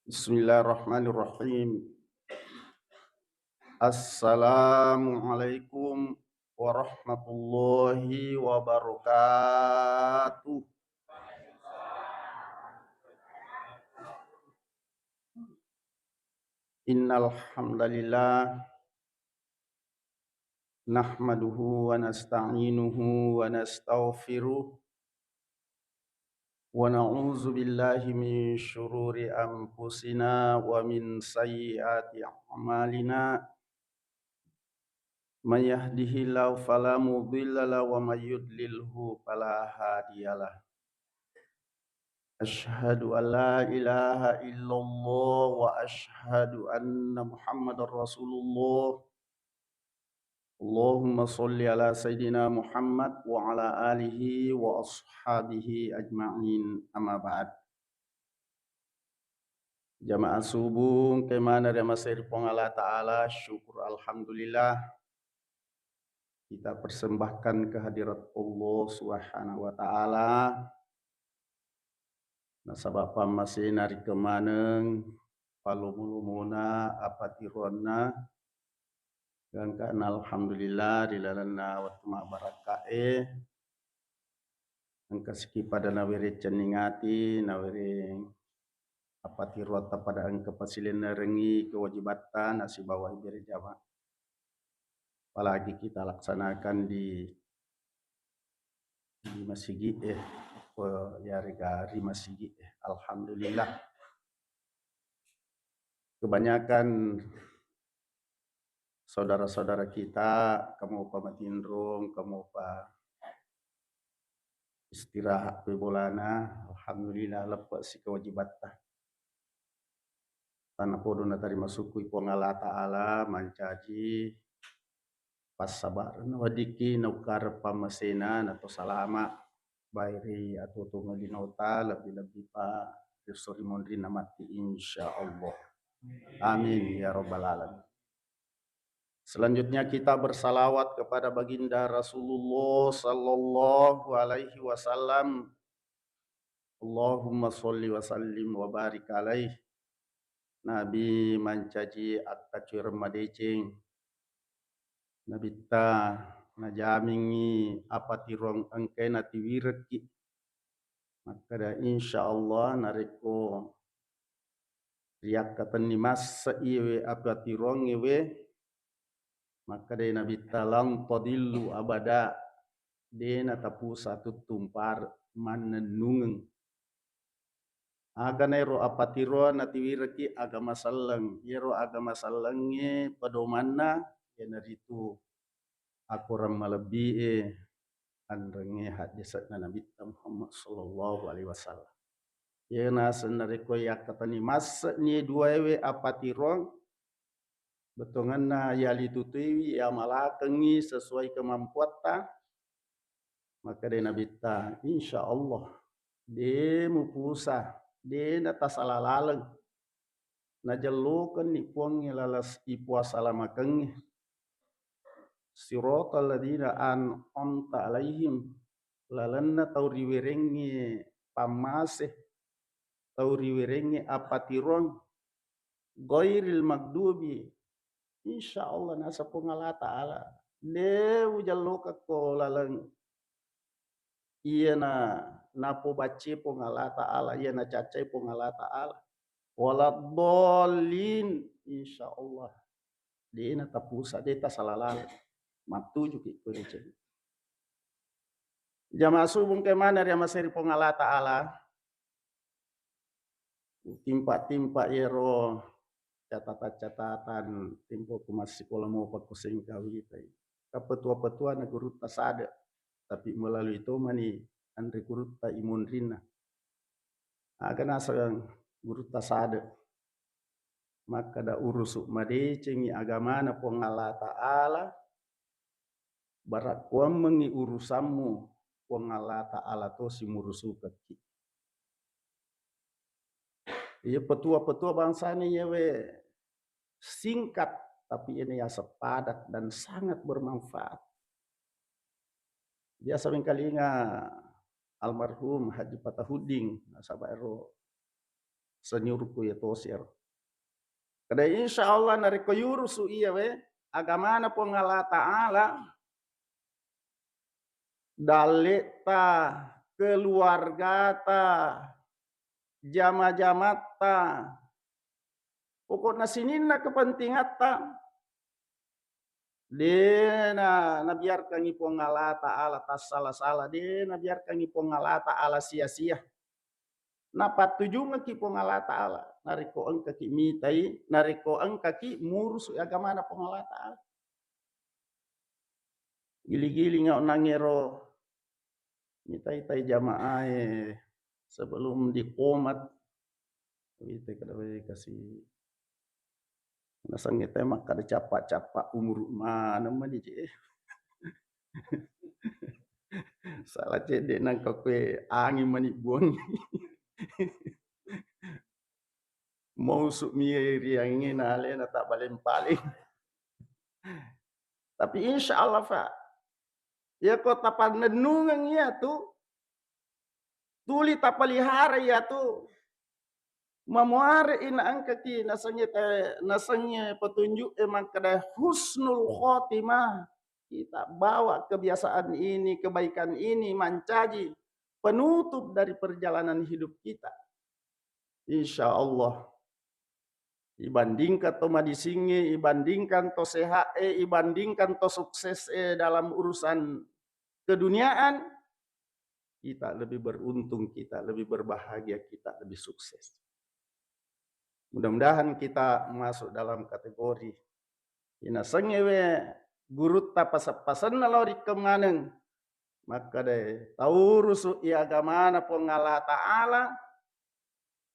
Bismillahirrahmanirrahim. Assalamualaikum warahmatullahi wabarakatuh. Innal hamdalillah nahmaduhu wa nasta'inuhu wa nastaghfiruh wa na'udzu billahi min syururi anfusina wa min sayyiati a'malina. May yahdihillahu fala mudilla lahu wa may yudlilhu fala hadiyalah. Asyhadu an la ilaha illallah wa asyhadu anna Muhammadar Rasulullah. Allahumma sholli ala sayidina Muhammad wa ala alihi wa ashabihi ajma'in, amma ba'd. Jamaah subuh kemana dia masih pong Allah Ta'ala, syukur alhamdulillah kita persembahkan kehadirat Allah Subhanahu wa Ta'ala. Nasabah masih nari kemaneng palumulumuna apatironna dan kana alhamdulillah dilalana wa tuma barakae angka siki pada nawere ceningati nawere apatirota pada angka pasilena rengi kewajibatan nasi bawah ibere jama apalagi kita laksanakan di masjid ya regari masjid alhamdulillah. Kebanyakan saudara-saudara kita kamu pamatindrung kamu pa istirahat bolana alhamdulillah lepas si kewajibatah tanah podona tadi masuk ipong Allah Ta'ala mancaji pas sabar wadiki naukar pamasena atau salama bairi atau tungalinota lebih-lebih pa Yusri Mondri namati insyaallah. Amin ya rabbal alamin. Selanjutnya kita bersalawat kepada baginda Rasulullah sallallahu alaihi wasallam. Allahumma sholli wa sallim wa barik alaih. Nabi mancaji akacur madecing. Nabi ta najamingi apa tirong engke nati wireki. Maka da insyaallah nareko riak katan nimas iwe apa tirong iwe. Maka dari Nabi talang todillu abada dena tapu satu tumpar manenungeng aga nero apatiro natiwireki agama saleng yero agama salenge padomana yeneritu aku ramalebi andrenge hadisatna Nabi Muhammad sallallahu alaihi wasallam yena senariko yakatani mas ni duawe apatiro betonganna yali tutui ya malakengi sesuai kemampuan maka dia Nabi ta insyaallah de mupusa de nata salalaleng najallukan ni puang lalas ipuasa lamakeng siratal ladina an'amta alaihim lalanna tauriwerengi pamase tauriwerengi apatirong ghairil magdubi insyaallah nasa pungala taala de ujalluka ko laleng iya napo baci pong Allah Ta'ala iya na cacai pong Allah Ta'ala waladhalin insyaallah dia na tapusa dia ta salalala matuju ki kurecen jamaah subung ke mana dia maseri pong Allah Ta'ala timpa-timpa yero catatan-catatan tempo ku masih sekolah mau paku sengkawi tai kapetua-petua na guru tasada tapi melalui itu mani andre guru ta imun rina akan asal guru tasada maka da urusuk madecengi agama na pong Allah Ta'ala barak kuam mengi urusanmu pong Allah Ta'ala to si murusukaki iya petua-petua bangsa ini yewe singkat tapi ini ya sepadat dan sangat bermanfaat dia sering kali almarhum Haji Patahuding sabairo seniorku ya tosir. Kada insya Allah nari koyuru su iya we agamana po ngala ta'ala daleta keluargata jama-jamata pokoknya sinina kepentingata de na biarkan ipo ngala ta'ala tas salah-salah de na biarkan ipo ngala ta'ala sia-sia na patujungan ki po ngala ta'ala nariko ang kaki mitai nariko ang kaki murus agamana po ngala ta'ala gili-gili nga nangero mitai jamaah sebelum dikomat kita kada kasih nasang kita mak kada capa-capa umur mana mani je salah cede nang kue angin mani buang mau suk miri yang ini nale na tak paling tapi insya Allah Pak ya kota panenungan ya tu tuli tapalihara ya tu mamuare ina angkati nasanya petunjuk emang kada husnul khotimah kita bawa kebiasaan ini kebaikan ini mencaji penutup dari perjalanan hidup kita insya Allah ibandingkan to madisingi ibandingkan to sehat ibandingkan to sukses dalam urusan keduniaan kita lebih beruntung kita lebih berbahagia kita lebih sukses. Mudah-mudahan kita masuk dalam kategori ina sengewe guru ta pasan nalori kemaneng maka de taurusu i agamana po ngala ta'ala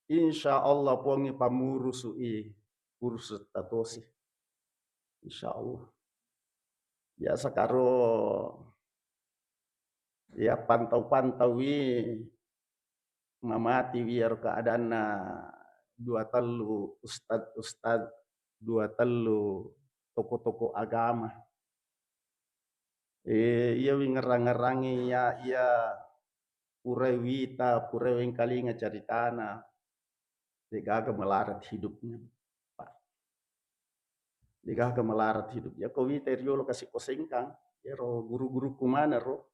insya Allah pongi pamurusu i kursus tatosi insya Allah biasa karo ya pantau-pantau mamati biar keadaan dua telu ustad dua telu toko-toko agama iya ngerang-ngerangi ya purewita purewing kalinga caritana digaga melarat hidupnya Pak digaga melarat hidup ya kau wita riolo kasih kosengkang ya ro guru-guru kumana ro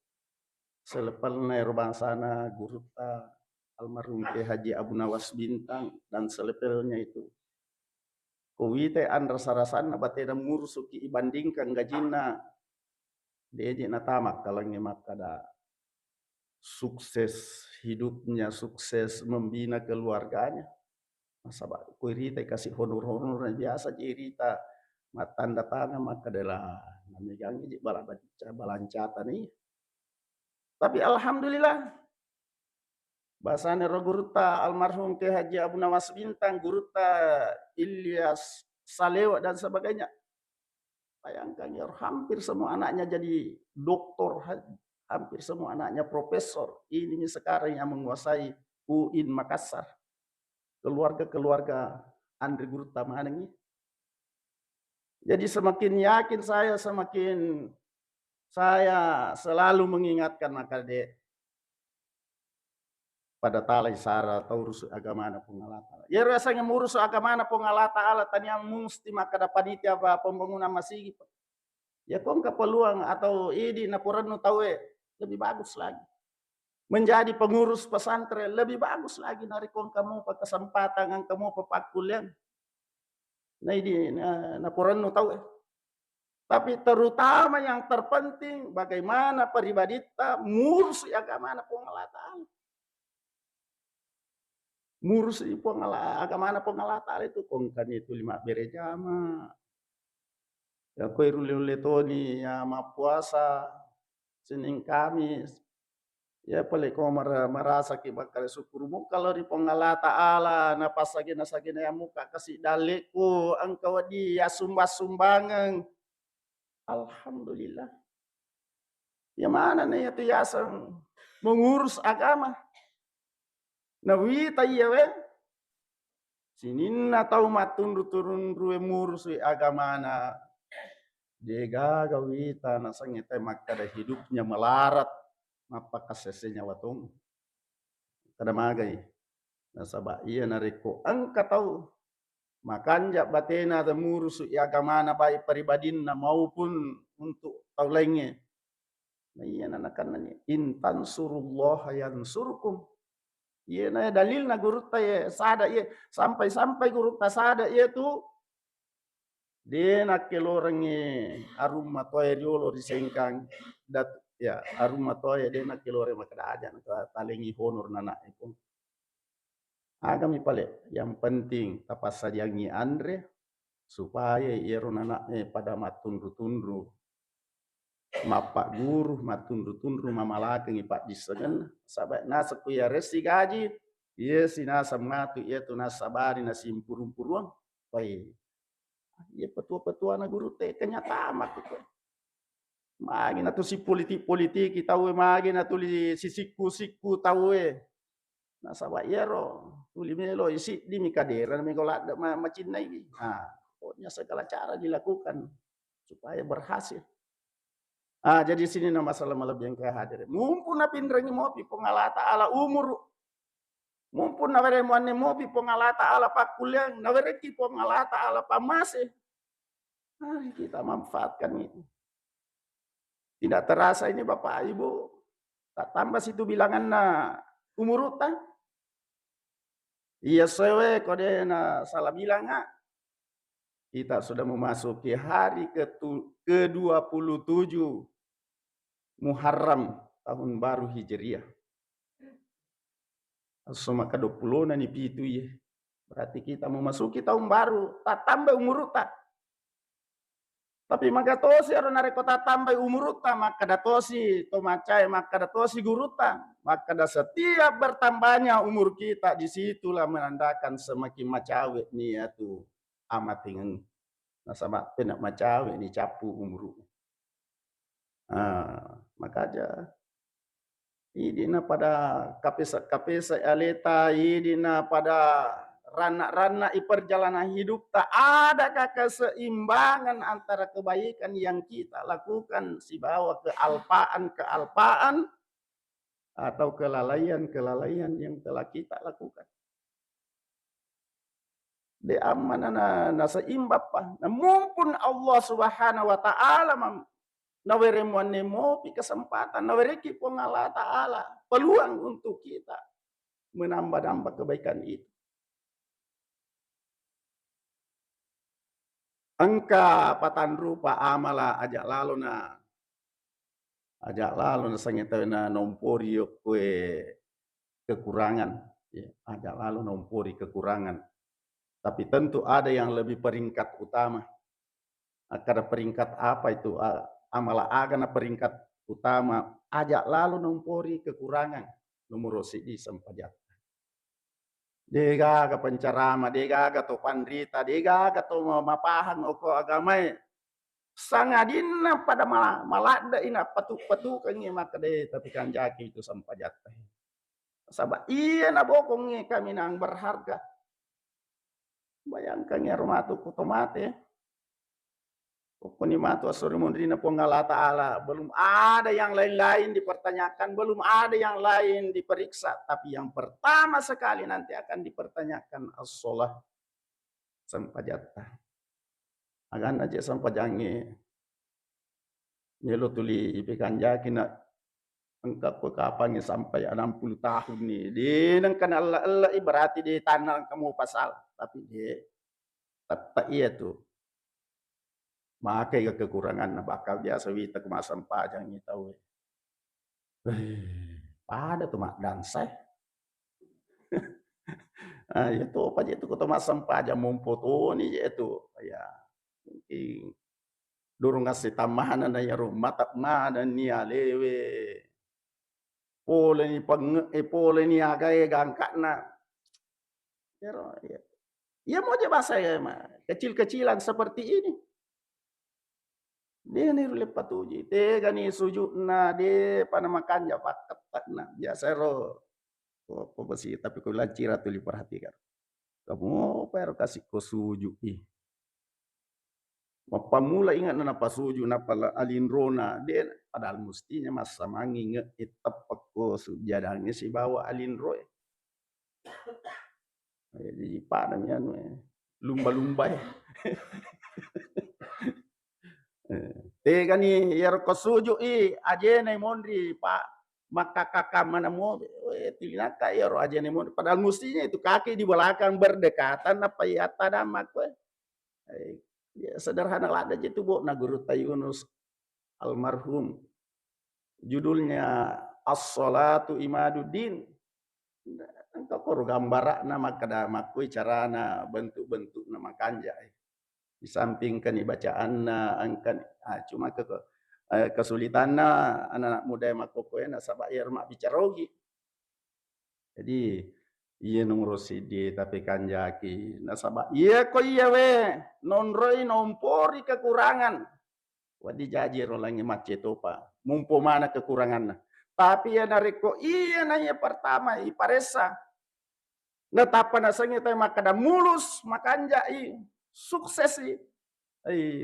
selepalna ro bangsana guru ta almarhum Kiai Haji Abu Nawas Bintang dan selepelnya itu kowite an rasa-rasan batena mursuki ibandingkan gajina deje na tamak kalangnya makada sukses hidupnya sukses membina keluarganya masa kuirita kasih honor-honor biasa jirita matanda tangan maka adalah namanya ji balancata nih tapi alhamdulillah bahasanya guruta almarhum Kiai Haji Abu Nawas Bintang guruta Ilyas Salewa dan sebagainya bayangkan ya hampir semua anaknya jadi doktor hampir semua anaknya profesor ini sekarang yang menguasai UIN Makassar keluarga Andri Guruta Manengi jadi semakin yakin saya semakin saya selalu mengingatkan maka dek pada talai sara atau urus agama na pengalata. Ya rasanya ngurus agama na pengalata ala tani yang mesti maka dapat panitia apa pembangunan masih. Ya kong kepeluang atau ini napuran nu tahu lebih bagus lagi. Menjadi pengurus pesantren lebih bagus lagi dari kong kamu kesempatan yang kamu pepakulian. Nah ini napuran nu tahu Tapi terutama yang terpenting bagaimana pribadi kita ngurus agama na pengalata. Ngurus agama na pengalata itu kongkan itu 5 berejama ya koirule toni ya mapuasa Senin Kamis ya pale ko marasa ki bakal syukur mu kalau di pengalata ala na pasagi na sagina ya muka kasih daleku engkau dia sumbangan alhamdulillah ya mana nih itu ya mengurus agama na wita iya we Sinina tau matun turun ruwe murus agamana dega gawita nasangita makada hidupnya melarat mapa kasesenya watung kada magai Nasaba iya nareko angka tahu makanja batena temurus agama na baik pribadina maupun untuk tau lainnya. Nah iya nanakan nanya intan surullah yansurkum. Iya na dalil na guru ya sada iya sampai guru ta sada iya tu dia nak kelorangi arum matoya diolo disengkang dat ya arum matoya dia nak kelore makada aja na talengi honor nana itu. Agami pale yang penting tapas sajangi andre supaya iero nana pada matundru-tundru mapak guru matundru-tundru mamalakeng ipak disegan sabat nasa kuya resi gaji iya si nasa matu iya tu nasa bari nasi impurung-puruang pai iya petua-petua na guru te kenyataan itu magi na tu si politik-politik tahu magi na tu si siku-siku tahu nasa ba iero tuli melo isi di mikadera mikola macin ini pokoknya segala cara dilakukan supaya berhasil. Jadi sini na masalah malabiyang kahadir. Mumpun na pindrangi mo pi pongalata ala umur. Mumpun na were mo mo pi pongalata ala pakuliang, na were ki pongalata ala pamase. Kita manfaatkan itu. Tidak terasa ini Bapak Ibu. Tak tambah situ bilangan na umur utang. Iya sewe kode na salah bilang kita sudah memasuki hari ke-27 Muharram tahun baru Hijriah. Soma ke-20 na ni pitu ya. Berarti kita memasuki tahun baru, tak tambah umur tak. Tapi maka tosi aro nareko tak tambah umur tak, maka datosi tomacai, maka datosi guruta, maka da setiap bertambahnya umur kita disitulah menandakan semakin macawe nih ya tuh amat dengan nasabak penak macawe ni capu umur. Makanya idina pada kapesa aleta idina pada rana-rana perjalanan hidup tak adakah keseimbangan antara kebaikan yang kita lakukan si bawa kealpaan atau kelalaian yang telah kita lakukan. De amanana na seimbang pa. Mumpun Allah Subhanahu wa taala nawere mo pi kesempatan nawere ki Allah taala peluang untuk kita menambah-nambah kebaikan itu. Angka patan rupa amala ajak lalu na sangita na nompori kue kekurangan ya, ajak lalu nompori kekurangan tapi tentu ada yang lebih peringkat utama. Kada peringkat apa itu amala agana peringkat utama ajak lalu nompori kekurangan nomor sidi sampajat. Dega ka pancarama, dega ka to pandrita, dega ka to mapahan oko agamai. Sangadina pada malada ina patu-patu kangi makade tapi kan jaki itu sampajat. Sabab iya na bokong kami nang berharga. Bayangkan ya rumatu kutomate. Pokoknya matu asuri mundrina pongala ta'ala. Belum ada yang lain-lain dipertanyakan. Belum ada yang lain diperiksa. Tapi yang pertama sekali nanti akan dipertanyakan as-sholah. Sampajata. Agan aja sampajangi. Nyelo tuli ipikan jaki na. Engkau kapannya sampai 60 tahun nih. Dinang kan Allah berarti di tanah kamu pasal. Tapi dia tetap iya tuh. Makai kekurangan na bakal biasa wita kemasan pajang ni tahu. Pada tu mak dansai. Itu apa je tu kemasan pajang mompoto ni je tu. Ya. Mungkin dorong ngasih tambahan na ya rumah tak mana ni alewe. Pole ni agai gangkat na. Ya mau je bahasa ya kecil-kecilan seperti ini. Dia ni lepat uji, tega ni sujud na de panamakan ya pakat na biasa ro. Ko besi tapi ko lancira tu diperhatikan. Kamu per kasih ko sujud Pamula ingat na pasuju na pala alinrona de padahal mestinya masa mangi nge itap ko sujadangnya si bawa alinro. Jadi pak namanya lumba-lumba ya. Te kani yer ko suju i ajene mondri pak maka kakak mana mau tilinaka yer ajene mondri padahal mestinya itu kaki di belakang berdekatan apa ya tadamak ya sederhana lah aja itu bu na guru Yunus almarhum judulnya as-salatu imaduddin. Engkau koru gambara nama kadamak carana bentuk-bentuk nama kanja. Di samping kan bacaan angkan cuma kesulitan anak-anak muda yang makokoe na sabayar mak bicarogi. Jadi iya nomor sidi tapi kanjaki nasaba iya ko iya we nonroi nompori kekurangan wadi jajir olangi macetopa mumpo mana kekurangan tapi ya nariko iya nanya pertama i paresa natapa nasanya teh makada mulus makanja i sukses i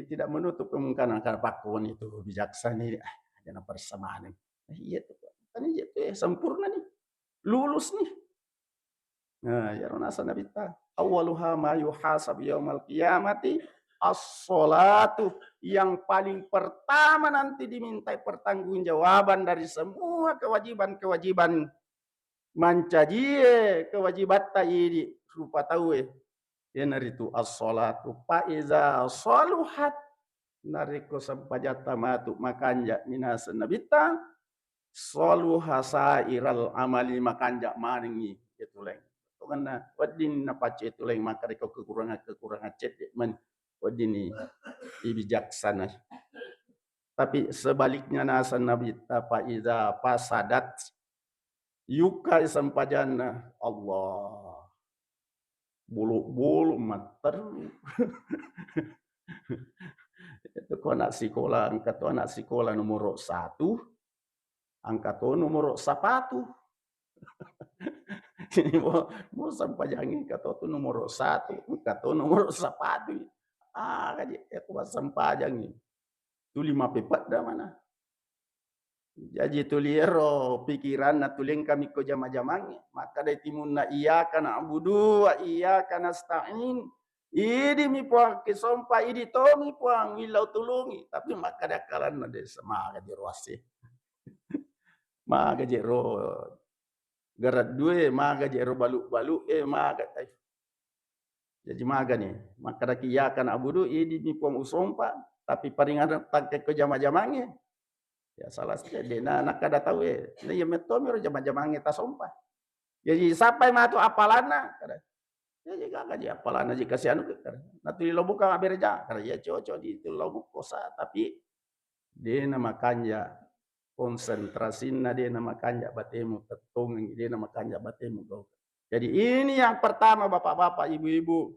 tidak menutup kemungkinan karena pakon itu bijaksana ini jangan persamaan iya tuh kan iya tuh sempurna nih lulus nih. Nah, ya nasa nabita awaluha ma yuhasab yaumal qiyamati as-salatu yang paling pertama nanti dimintai pertanggungjawaban dari semua kewajiban-kewajiban mancajie kewajiban ini rupa tahu ya naritu as-salatu fa iza saluhat nariko sampajata matu makanja minasa nabita saluha sairal amali makanja maringi itu leng karena wadin napace itu leng maka reko kekurangan cet men wadini ibijaksana tapi sebaliknya nasa nabita fa iza fasadat yuka sampajana Allah bulu-bulu mater itu kau anak sekolah angkat anak sekolah nomor 1 angkat nomor sepatu ini mau sampajangi kata tu nomor 1 kata nomor sepatu kaji aku sampajangi tu 5 pepat dah mana jadi tu liero pikiran na tulen kami ko jama-jamangi maka dari timun na iya kana abudu wa iya kana stain idi mi puang kisompa idi to mi puang wilau tulungi tapi maka ada kalan na de semangat di ruasi maga jero garat due maga jero balu-balu maga jadi maga nih maka da iya kana abudu idi mi puang usompa tapi paringan tak ko jama-jamangi ya salah saja dena nak kada tahu na ya metomi ro jama-jama ngeta sompa jadi sampai matu apalana kada ya jika kaji apalana jika si anu kada na tuli lobuk ka berja kada ya cocok di tu lobuk kosa tapi dena makanja konsentrasina dena makanja batemu tetong dena makanja batemu go jadi ini yang pertama bapak-bapak ibu-ibu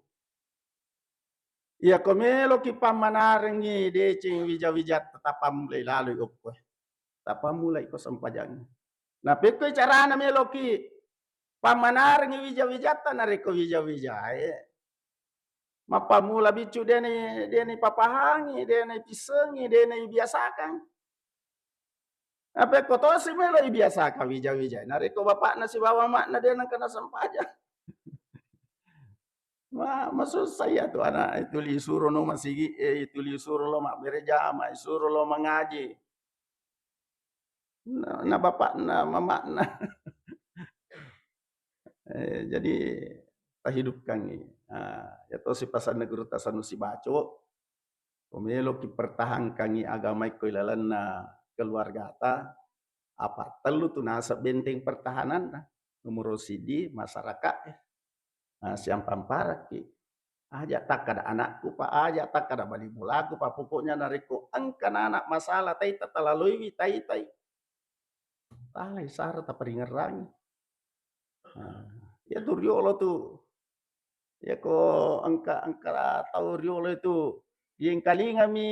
ya komelo ki pamanarengi decing wija-wijat tetapam lalu ukwe tapa mulai ko sampajang. Nah, peko cara na meloki pamanar ngi wija-wijata na reko wija-wijae. Mapamula bicu dene papahangi, dene pisengi, dene biasakan. Apa ko to si melo biasakan wija-wijae. Na reko bapak na si bawa mak na dene kana sampajang. Maksud saya tuh anak itu disuruh no masigi itu disuruh lo mak bereja, disuruh lo mengaji. Na bapak na mama na jadi kita hidupkan ini ya to si pasan negeri tasanu si baco pemelo ki pertahankan agama ko ilalan na keluarga ta apa telu tu nasa benteng pertahanan nomor sidi masyarakat siang pamparak ki aja tak ada anakku pak aja tak ada bali mulaku pak pokoknya nariko angkan anak masalah tai tatalalui tai talai syarat apa ringerang ya tu riolo tu ya ko angka tahu riolo itu yang kali ngami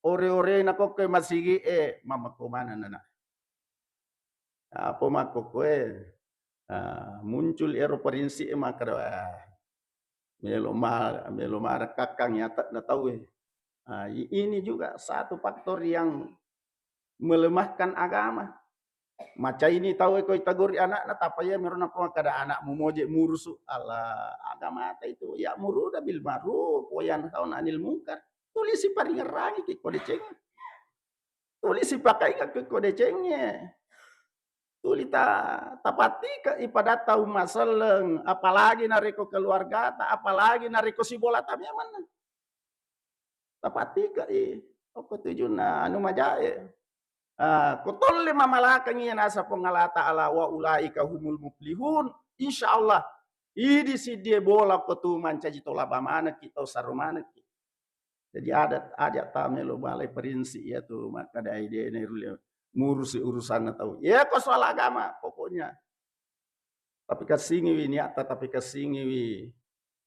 ore-ore na ko ke masigi mama ko mana nana apa mako ko muncul ero perinsi makara melo mara kakang ya tak na tahu ini juga satu faktor yang melemahkan agama Maca ini tahu ko itaguri anak na tapaya meron ako kada anak mo moje murusu ala agama ta itu ya muruda bil ma'ruf wa yanhauna 'anil munkar. Tulis si paringerangi ki kode ceng. Tulis si pakai ka kode cengnya. Tuli tapati ka ipadata umasaleng apalagi nareko keluarga ta apalagi nareko si bola tamya mana. Tapati ka oko tujuna anu majae. Kutol lima malakang iya nasa pengalata ala wa ulaika humul muflihun. Insyaallah idi si dia bola ko mancaji tola bamana kita sarumana kita. Jadi adat tamelo balai perinsi ya tuh maka ada ide nerule ngurusi urusan atau ya kok soal agama pokoknya. Tapi kasingiwi niata tapi kasingiwi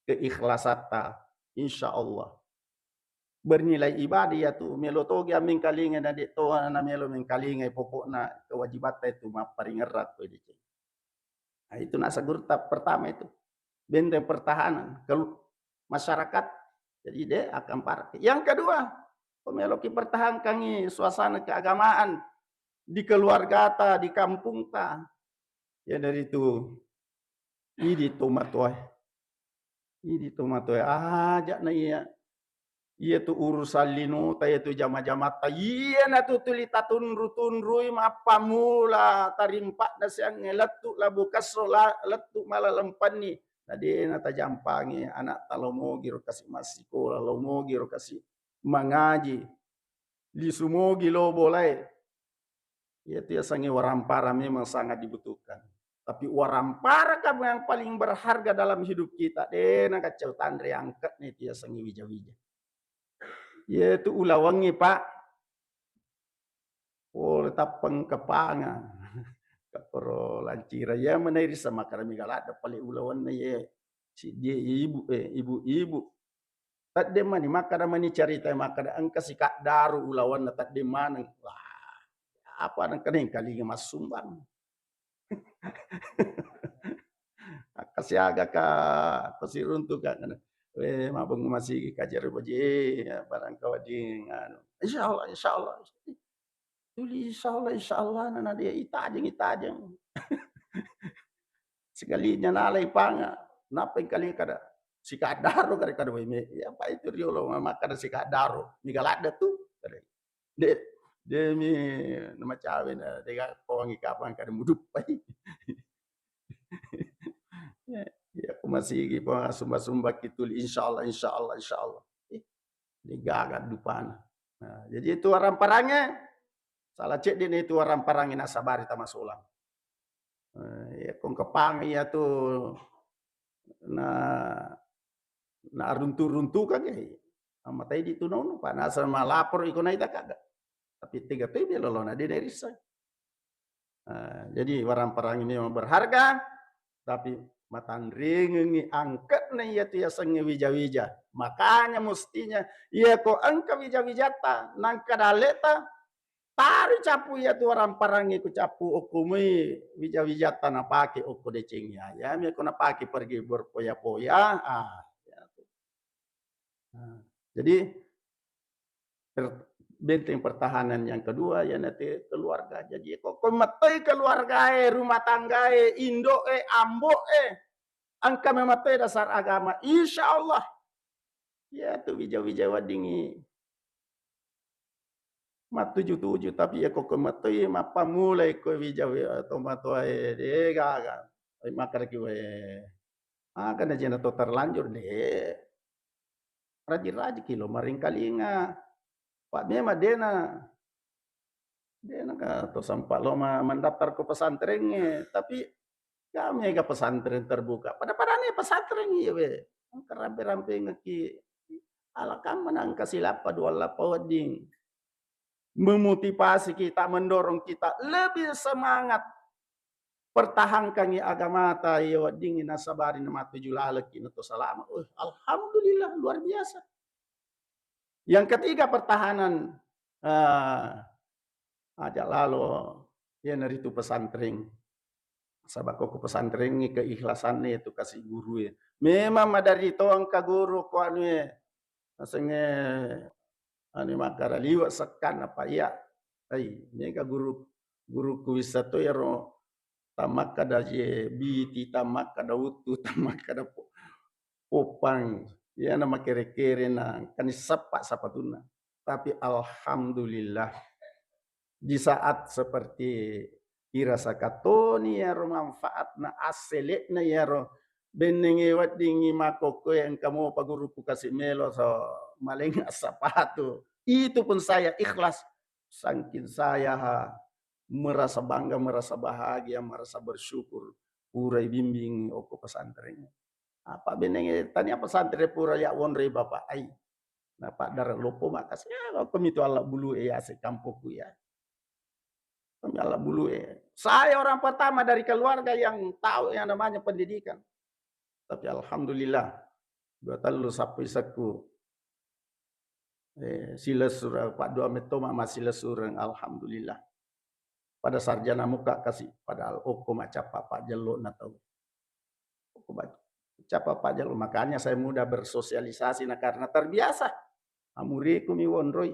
keikhlasatta insyaallah bernilai ibadah ya tu melo togi amin kalinga na de to na melo min kalinga pokokna kewajiban itu mah paling erat tuh di. Nah, itu nasa tahap pertama itu benteng pertahanan ke masyarakat jadi dia akan parah. Yang kedua, pemelo ki pertahankan suasana keagamaan di keluarga ta, di kampung ta. Ya dari itu ini tomatoy. Ini tomatoy aja na iya. Iya tu urusan linu ta itu jama-jama ta iya na tu tulita tunru-tunrui apa mula tarimpak na siang letuk la bukas la letuk malah lempan ni tadi na ta jampangi anak talomogi ro kasih masiko lomogi ro kasih mengaji li sumogi lo boleh ya tu sangi warampara memang sangat dibutuhkan tapi warampara kan yang paling berharga dalam hidup kita deh na kacau tandre angkat nih dia sangi wija-wija. Yaitu ulawangi pak, oh tapang kapanga, kapro lancira ya menairi sama karami galada paling ulawan na ye si dia ibu. Tak de mani maka da mani cerita maka da angka si kak daru ulawan na tak de mana wah apa nang kening kali mas sumbang. Kasih agak ka kasih runtuh kan. Mabang masih kajar baje barang kawading anu. Insyaallah. Tuli insyaallah na dia itajeng. Sekalinya nalai panga. Napa kali kada si kadaro kada we ya apa itu riolo maka si kadaro mi galada tu kada. De mi nama cawe na de ga pongi kapan kada mudup pai. Ya aku masih gi sumba-sumba kitul insyaallah. Di gagat dupana. Nah, jadi itu orang-parangnya salah cek din itu orang-parangnya nasabari tamasolang. Ya kong kepang ya tuh na runtuh kan ya. Matai di tunono pa nasa malapor iko na ita kagak. Tapi tiga dia lolona dia dari sa. Jadi orang-parang ini memang berharga tapi matandringi angkat na iya tu ya sangi wija-wija. Makanya mestinya iya ko angka wija-wijata nang kadaleta taru capu ya tu orang parangi ku capu okumi wija-wijata na pake oko decengnya ya mi ko na pake pergi berpoya-poya ya tu. Jadi benteng pertahanan yang kedua ya nanti keluarga. Jadi kok metai keluarga rumah tangga indo ambo angka mematai dasar agama insyaallah ya tu wija-wija wadingi mat 77 tapi ya kok metai mapa mulai ko wija atau matoe de gaga makar ki we kana jena to terlanjur de raji-raji kilo maring kalinga pak mema dena ka to sampai lo mendaftar ke pesantrennya tapi kami ga pesantren terbuka pada nih pesantren iya we kerampe-rampe ngeki ala kam menang kasilapa dua lapa wading memotivasi kita mendorong kita lebih semangat pertahankan agama ta ya wading nasabari nama tujulalek to salama alhamdulillah luar biasa. Yang ketiga pertahanan aja lalu ya dari itu pesantren sabako ke pesantren ni keikhlasan ni itu kasih guru ya memang dari toang ka guru ko anu asenge anu makara liwat sekan apa ya ai ni ka guru guruku wisato yaro tamak kada je biti tamak kada utu tamak kada popang ya nama kere-kere na kani sapa sapatuna. Tapi alhamdulillah di saat seperti irasa katoni yaro manfaat na asele na yaro benenge wadingi makoko yang kamu paguruku kasih melo so malenga sapatu itu pun saya ikhlas saking saya merasa bangga merasa bahagia merasa bersyukur pura bimbing oko pesantren apa benenge tanya pesantren pura ya wonre bapak ai na pak dar lopo makasih ya kami itu ala bulu ya se kampuku ya kami ala bulu saya orang pertama dari keluarga yang tahu yang namanya pendidikan tapi alhamdulillah dua talu sapu isaku sila surah pak dua metoma masih surang alhamdulillah pada sarjana muka kasih padahal oko macapa pak jelo na tahu oko capa pak jelo makanya saya mudah bersosialisasi nah karena terbiasa amuriku mi wonroi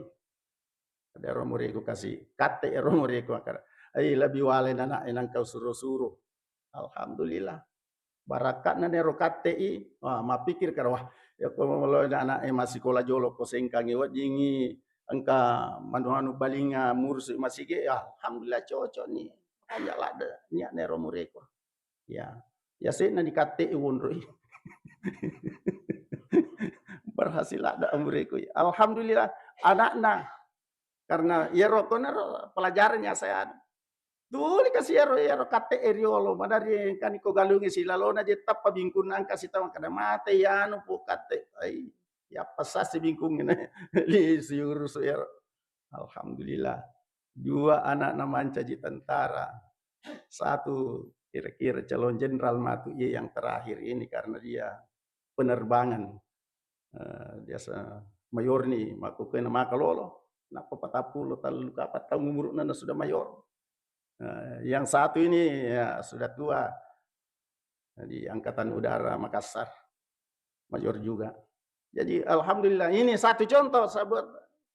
ada romuriku kasih kate romuriku akar ai lebih wale anak enang kau suruh-suruh alhamdulillah barakat na nero KTI wah ma pikir karo wah ya ko molo anak masih sekolah jolo ko sengkangi wajingi angka manu balinga mursi masih ge alhamdulillah cocok nih aja lada nya nero mureko ya ya sih na di KTI wonroi berhasil ada mureko alhamdulillah anak-anak karena ya rokona pelajarannya saya dulu kasih ero kate eriolo madari kan ko galungi silalona je tappa bingkun ang kasih tahu kada mate ya no po kate ai ya pasasi bingkung ini li siur ero alhamdulillah dua anak namanca di tentara satu kira-kira calon jenderal matu ia yang terakhir ini karena dia penerbangan dia mayor nih maku kena makalolo napa patapulo talu kapat tahu umurna sudah mayor. Yang satu ini ya sudah tua di Angkatan Udara Makassar, mayor juga. Jadi alhamdulillah ini satu contoh saya buat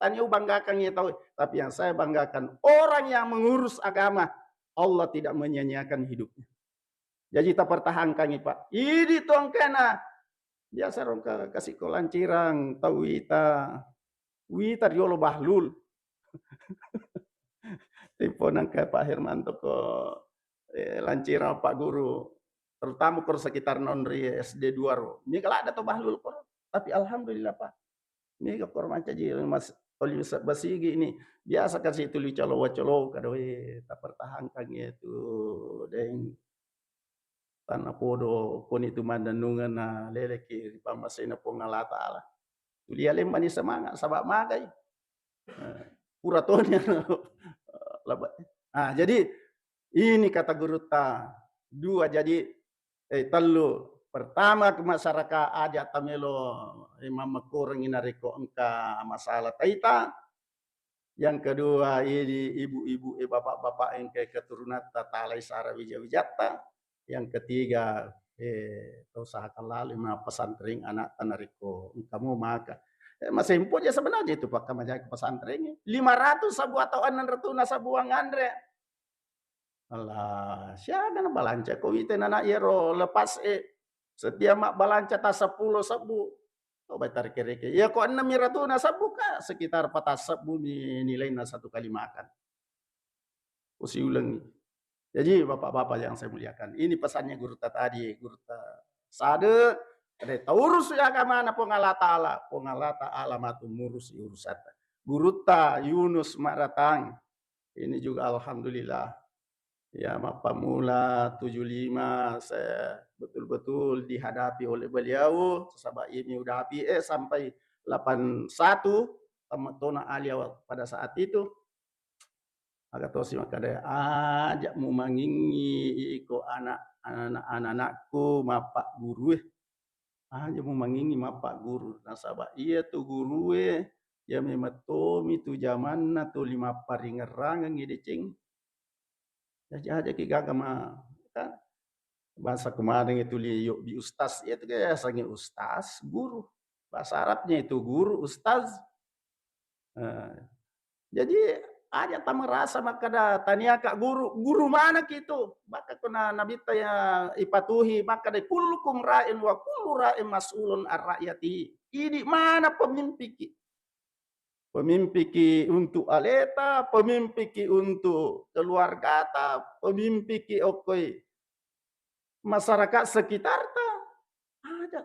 tanya banggakan ya tahu. Tapi yang saya banggakan orang yang mengurus agama Allah tidak menyanyiakan hidupnya. Jadi kita pertahankan ini Pak. Ini tuang kena biasa orang kasih kolancirang tahu wita riolo bahlul. Tipo nang ke Pak Hermanto ko lancira Pak Guru terutama kalau sekitar nonri SD 2 ro ini kalau ada tuh bahlul kor tapi alhamdulillah Pak ini ke kor manca ji Mas Oli Basigi ini biasa kasih itu colo kada we tak pertahankan itu deng tanah podo pun itu mandanungan na leleki pamasena pongalata ala tulia lem manis semangat sabak magai puratonya jadi ini kata guru ta dua jadi telu pertama ke masyarakat aja tamelo imam kurang inariko engka masalah taita yang kedua ini ibu-ibu bapak-bapak yang ke keturunan tatalai sara wijata yang ketiga usahakan lalu pesantren anak tanariko kamu maka masih impun ya sebenarnya itu Pak Kamajak pesantren 500 sabu atau 600 sabuang andre alah siapa na balanca ko ite na ero lepas setiap mak balanca ta 10 sabu oh batar kereke ya ko 600 na sabu ka sekitar 4 sabu nilai na satu kali makan usi ulang jadi bapak-bapak yang saya muliakan ini pesannya guru tadi guru sade ada taurus ya kamana pongalata ala matu murus urusata guru ta Yunus Maratang ini juga alhamdulillah ya Pamula 75 saya betul-betul dihadapi oleh beliau sabab ini udah api sampai 81 tamatona alia pada saat itu agak tosi makanya ajak mu mangingi iko anak-anakku mapak guru aja mu mangingi mapak guru nasabah iya tuh guru ya memetomi tu zaman na tu 5 paringerangan ngidecing aja ki gagama kan bahasa kemarin itu liuk bi ustaz itu kayak sange ustaz guru bahasa Arabnya itu guru ustaz jadi aja ta merasa makada tania kak guru mana gitu maka kena nabi ya ipatuhi maka de kullukum ra'in wa kullu ra'in mas'ulun ar-ra'yati. Ini mana pemimpiki? Pemimpiki untuk aleta, pemimpiki untuk keluarga ta, pemimpiki okoi masyarakat sekitar ta. Ada.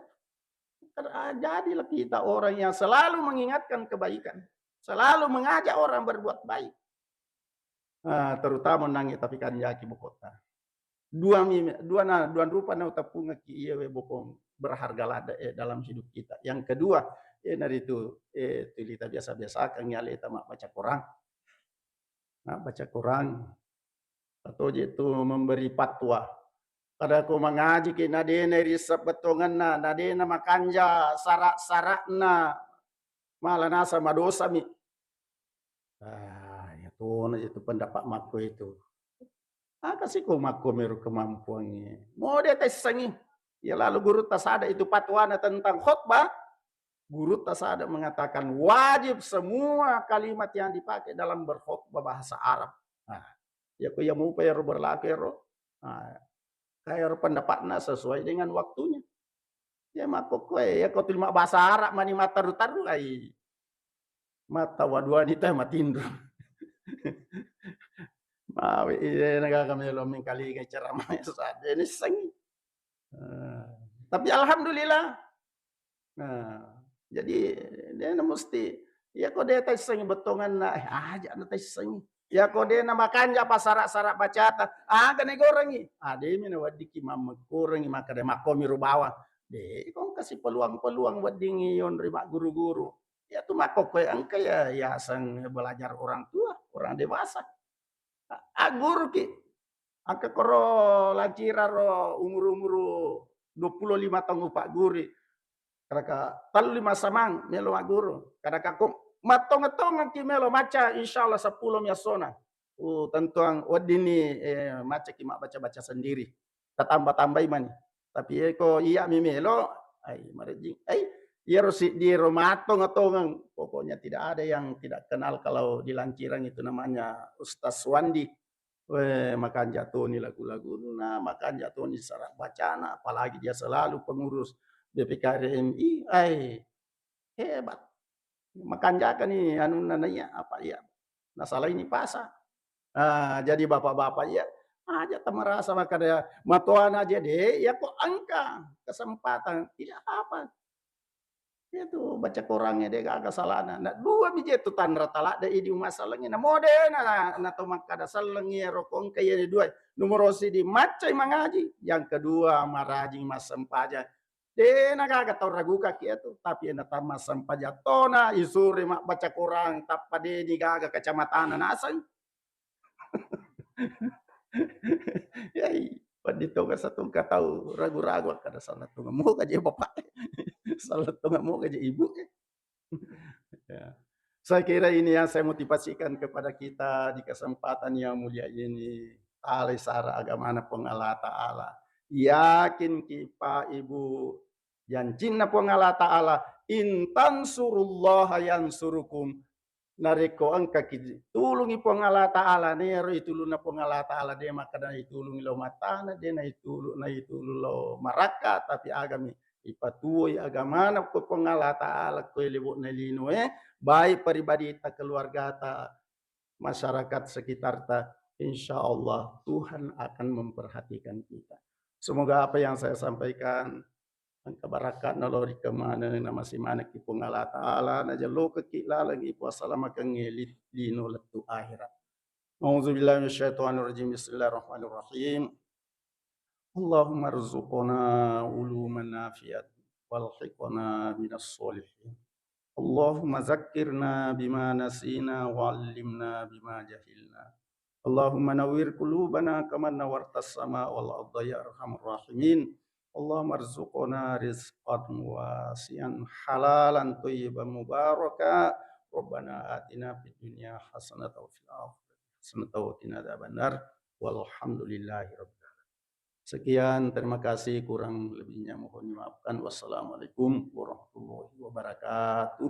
Jadilah kita orang yang selalu mengingatkan kebaikan, selalu mengajak orang berbuat baik. Terutama nangi tapi kan yaki bukota. Dua rupa na utapunga ki iya we bokong berharga lada dalam hidup kita. Yang kedua, dari itu tilita biasa-biasa kan nyale mak baca Quran. Nah, baca Quran atau itu memberi fatwa. Kada ko mengaji ki nadena risap betongan na nadena makanja sarak-sarak na malah nasa madosa mi. Itu pendapat mako itu. Kasih ko mako meru kemampuannya. Mau dia tes sangi. Ya lalu guru tasada itu patwana tentang khutbah. Guru tasada mengatakan wajib semua kalimat yang dipakai dalam berkhutbah bahasa Arab. Ya ko ya mau payar berlaku ya ro. Kayak pendapatnya sesuai dengan waktunya. Ya mako kue ya kau terima bahasa Arab mani mata rutaru ai. Mata wadua ni teh matindu. Mawe ide nagakamelo mengkali ke ceramah saat ini sengi. Tapi alhamdulillah. Jadi dia mesti ya kok dia tes sengi betongan na aja na tes sengi. Ya kok dia nama kanja pasarak-sarak bacata. Kena gorengi. Dia mina wadiki mama gorengi maka dia makomi rubawa. Dia kok kasih peluang-peluang wadingi yon rimak guru-guru. Ya tuh makok angka ya sang belajar orang tua, orang dewasa. Guru ki. Angka koro lacira ro umur-umur 25 tahun Pak Guri. Karena talu 5 samang melo guru. Karena kok matong-matong ki melo maca insyaallah 10 miasona. Tentuang wadini maca ki mak baca-baca sendiri. Tambah-tambah iman. Tapi ko iya mi melo ai marejing. Ya di matong-matongan. Pokoknya tidak ada yang tidak kenal kalau di Lancirang itu namanya Ustaz Wandi. Makan jatuh nih lagu-lagu makan jatuh nih sarak bacana, apalagi dia selalu pengurus BPKRMI, hebat. Makan jaka nih anu nananya apa ya? Masalah ini pasar. Jadi bapak-bapak ya aja tak merasa maka dia matuan aja deh, ya kok angka kesempatan tidak apa. Itu baca Qurannya dia gak kesalahan. Nah, dua biji itu tanra talak da idi masalahnya. Nah, modena na to makada salengnya rokong kaya ni dua. Nomor di macai mangaji. Yang kedua maraji masam paja. Dena gaga tau ragu kaki itu. Tapi ena tam masam paja. Tona isuri mak baca Quran. Tapa ni gaga kecamatan nasan. Yai. Padito ka sa tong katau ragu-ragu kada salah tunga mo kaje bapak. Salah tunga mo kaje ibu. Ya. Saya kira ini yang saya motivasikan kepada kita di kesempatan yang mulia ini. Alai sara agama pong Allah Ta'ala. Yakin kita ibu yang cinta pong Allah Ta'ala. Intan surullah yang surukum. Nariko angka tulungi pong Allah Ta'ala. Nero itulun na pong Allah Ta'ala. Dia maka na itulungi lo matana. Dia na itulun lo maraka. Tapi agami ipatuoy agamana ko pangala taala ko libo na lino baik pribadi ta keluarga ta masyarakat sekitar ta insyaallah Tuhan akan memperhatikan kita. Semoga apa yang saya sampaikan angka barakat nalori kemana nama si mana ki pangala taala na jalo ki lagi puasala kang lino letu akhirat. Auzubillahi minasyaitonir rajim. Bismillahirrahmanirrahim. Allahumma rzuqna uluman nafiat walhiqna minas solihin. Allahumma zakkirna bima nasina wa'allimna bima jahilna. Allahumma nawwir qulubana kama nawartas sama wal arda ya arhamar rahimin. Allahumma rzuqna rizqan wasi'an halalan thayyiban mubaraka. Rabbana atina fid dunya hasanatan wa fil akhirati hasanatan wa qina adzabannar. Walhamdulillahi rabbil. Sekian, terima kasih. Kurang lebihnya mohon dimaafkan. Wassalamualaikum warahmatullahi wabarakatuh.